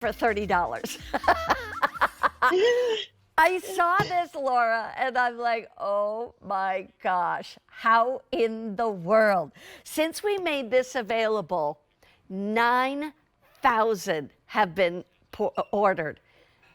for $30. I saw this, Laura, and I'm like, oh my gosh, how in the world? Since we made this available, 9,000 have been ordered.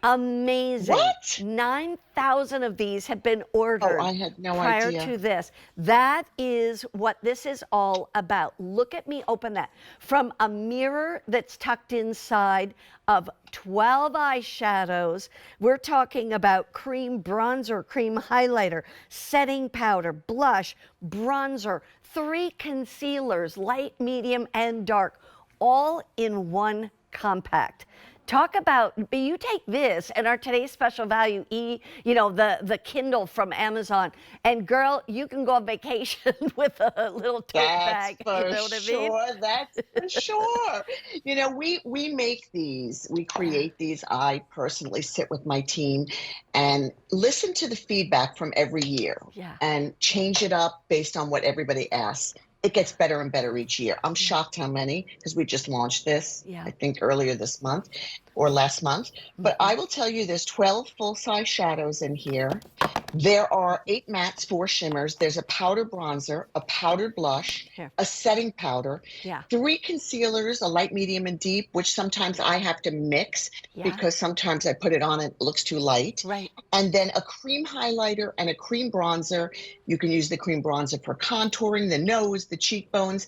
Amazing. What? 9,000 of these have been ordered I had no prior idea. to this. That is what this is all about. Look at me open that. From a mirror that's tucked inside of 12 eyeshadows, we're talking about cream bronzer, cream highlighter, setting powder, blush, bronzer, 3 concealers, light, medium, and dark, all in one compact. Talk about, you take this and our today's special value, the Kindle from Amazon, and girl, you can go on vacation with a little tote bag. For You know what sure. I mean? That's for sure. We make these, we create these. I personally sit with my team and listen to the feedback from every year and change it up based on what everybody asks. It gets better and better each year. I'm shocked how many, because we just launched this, I think earlier this month or last month. But I will tell you, there's 12 full-size shadows in here. There are 8 mattes, 4 shimmers. There's a powder bronzer, a powdered blush, a setting powder, 3 concealers, a light, medium, and deep, which sometimes I have to mix because sometimes I put it on and it looks too light. Right. And then a cream highlighter and a cream bronzer. You can use the cream bronzer for contouring the nose, the cheekbones.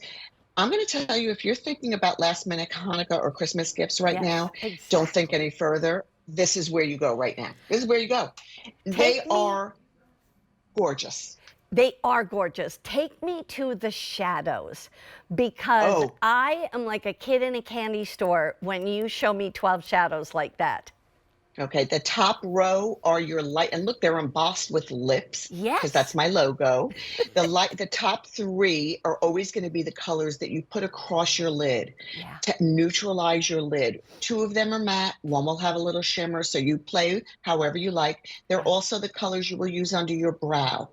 I'm going to tell you, if you're thinking about last-minute Hanukkah or Christmas gifts right now, don't think any further. This is where you go right now. This is where you go. They are gorgeous. They are gorgeous. Take me to the shadows, because I am like a kid in a candy store when you show me 12 shadows like that. Okay, the top row are your light, and look, they're embossed with lips. Yes. Because that's my logo. The top 3 are always going to be the colors that you put across your lid to neutralize your lid. 2 of them are matte, 1 will have a little shimmer, so you play however you like. They're also the colors you will use under your brow.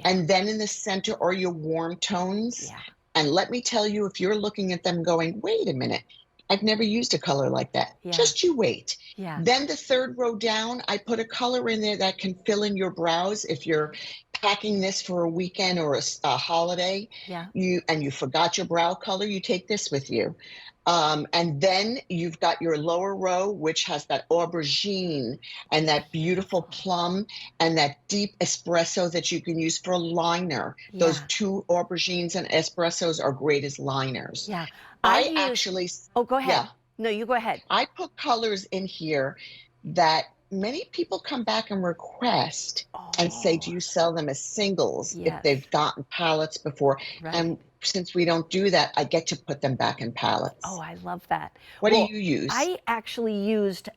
And then in the center are your warm tones. And let me tell you, if you're looking at them going, wait a minute, I've never used a color like that. Just you wait. Then the 3rd row down, I put a color in there that can fill in your brows. If you're packing this for a weekend or a holiday, you forgot your brow color, you take this with you. And then you've got your lower row, which has that aubergine and that beautiful plum and that deep espresso that you can use for a liner. Those 2 aubergines and espressos are great as liners. I actually... Oh, go ahead. No, you go ahead. I put colors in here that many people come back and request and say, do you sell them as singles if they've gotten palettes before? And since we don't do that, I get to put them back in palettes. Oh, I love that. What do you use? I actually used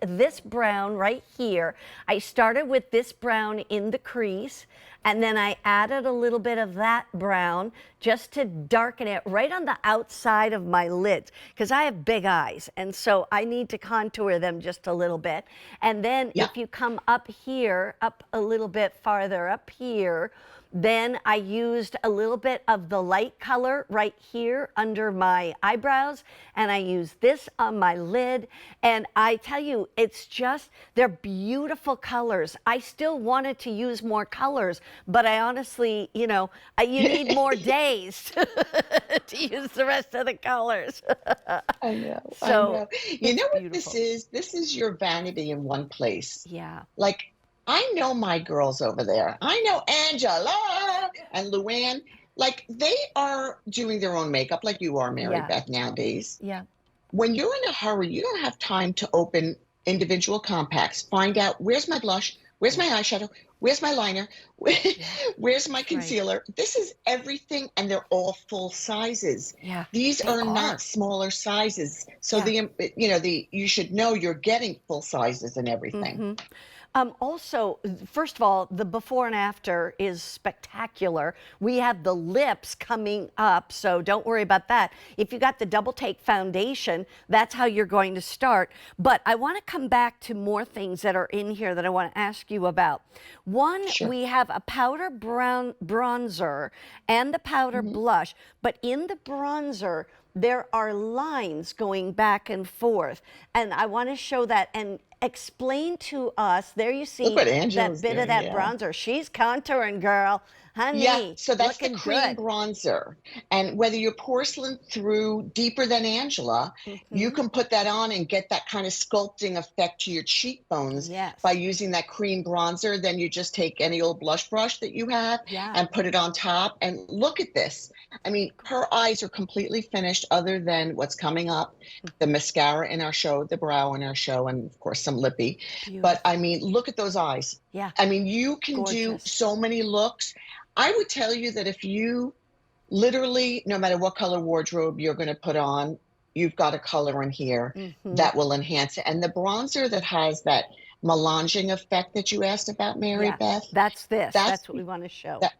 this brown right here. I started with this brown in the crease, and then I added a little bit of that brown just to darken it right on the outside of my lids, because I have big eyes, and so I need to contour them just a little bit. And then if you come up here, up a little bit farther up here, then I used a little bit of the light color right here under my eyebrows, and I used this on my lid. And I tell you, it's just, they're beautiful colors. I still wanted to use more colors, but I honestly, you need more days to use the rest of the colors. I know. So I know. You know what this is? This is your vanity in one place. Like, I know my girls over there. I know Angela and Luann. Like, they are doing their own makeup like you are, Mary Beth, nowadays. When you're in a hurry, you don't have time to open individual compacts. Find out, where's my blush? Where's my eyeshadow? Where's my liner? Where's my concealer? This is everything, and they're all full sizes. These are not smaller sizes. So you should know you're getting full sizes and everything. Also, first of all, the before and after is spectacular. We have the lips coming up, so don't worry about that. If you got the double take foundation, that's how you're going to start. But I want to come back to more things that are in here that I want to ask you about. One, we have a powder brown bronzer and the powder blush, but in the bronzer, there are lines going back and forth. And I want to show that and explain to us. There you Look see what that Angela's bit of doing, that yeah. bronzer. She's contouring, girl. Yeah, Honey, so that's the looking cream good. bronzer. And whether you're porcelain through deeper than Angela, you Hmm. can put that on and get that kind of sculpting effect to your cheekbones by Yes. using that cream bronzer. Then you just take any old blush brush that you have Yeah. and put it on top. And look at this. I mean, her eyes are completely finished other than what's coming up, the mascara in our show, the brow in our show, and of course some lippy. But I Beautiful. mean, look at those eyes. Yeah. I mean, you can do Gorgeous. so many looks. I would tell you that if you literally, no matter what color wardrobe you're going to put on, you've got a color in here Hmm. that will enhance it. And the bronzer that has that melanging effect that you asked about, Mary Yeah. Beth, That's this. that's That's what we want to show. that,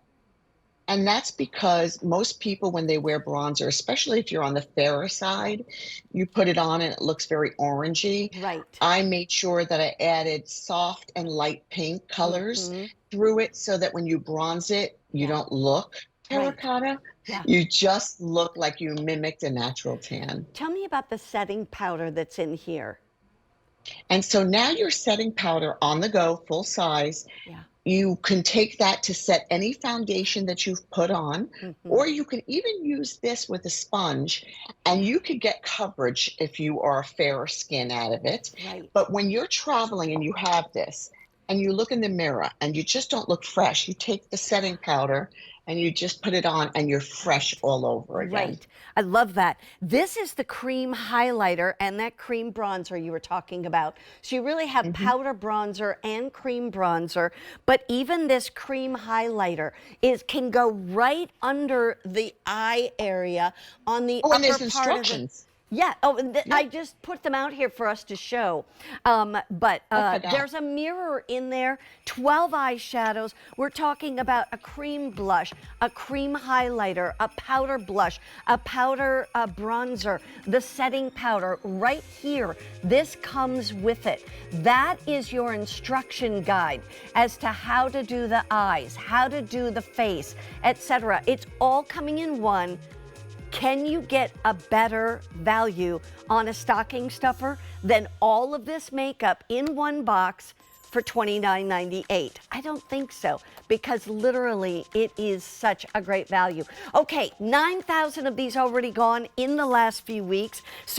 and that's because most people, when they wear bronzer, especially if you're on the fairer side, you put it on and it looks very orangey. Right. I made sure that I added soft and light pink colors Hmm. through it so that when you bronze it, you Yeah. don't look Right. terracotta. Yeah. You just look like you mimicked a natural tan. Tell me about the setting powder that's in here. And so now your setting powder on the go, full size. Yeah. You can take that to set any foundation that you've put on, Hmm. or you can even use this with a sponge and Yeah. you could get coverage if you are a fairer skin out of it. Right. But when you're traveling and you have this and you look in the mirror and you just don't look fresh, you take the setting powder and you just put it on and you're fresh Right. all over again. Right. I love that. This is the cream highlighter and that cream bronzer you were talking about. So you really have Mhm. powder bronzer and cream bronzer, but even this cream highlighter can go right under the eye area on the Oh, and upper there's part of the. instructions. Yeah. Oh, and I Yep. just put them out here for us to show. But I forgot. there's a mirror in there, 12 eyeshadows. We're talking about a cream blush, a cream highlighter, a powder blush, a powder bronzer, the setting powder right here. This comes with it. That is your instruction guide as to how to do the eyes, how to do the face, etc. It's all coming in one. Can you get a better value on a stocking stuffer than all of this makeup in one box for $29.98? I don't think so, because literally it is such a great value. Okay, 9,000 of these already gone in the last few weeks. So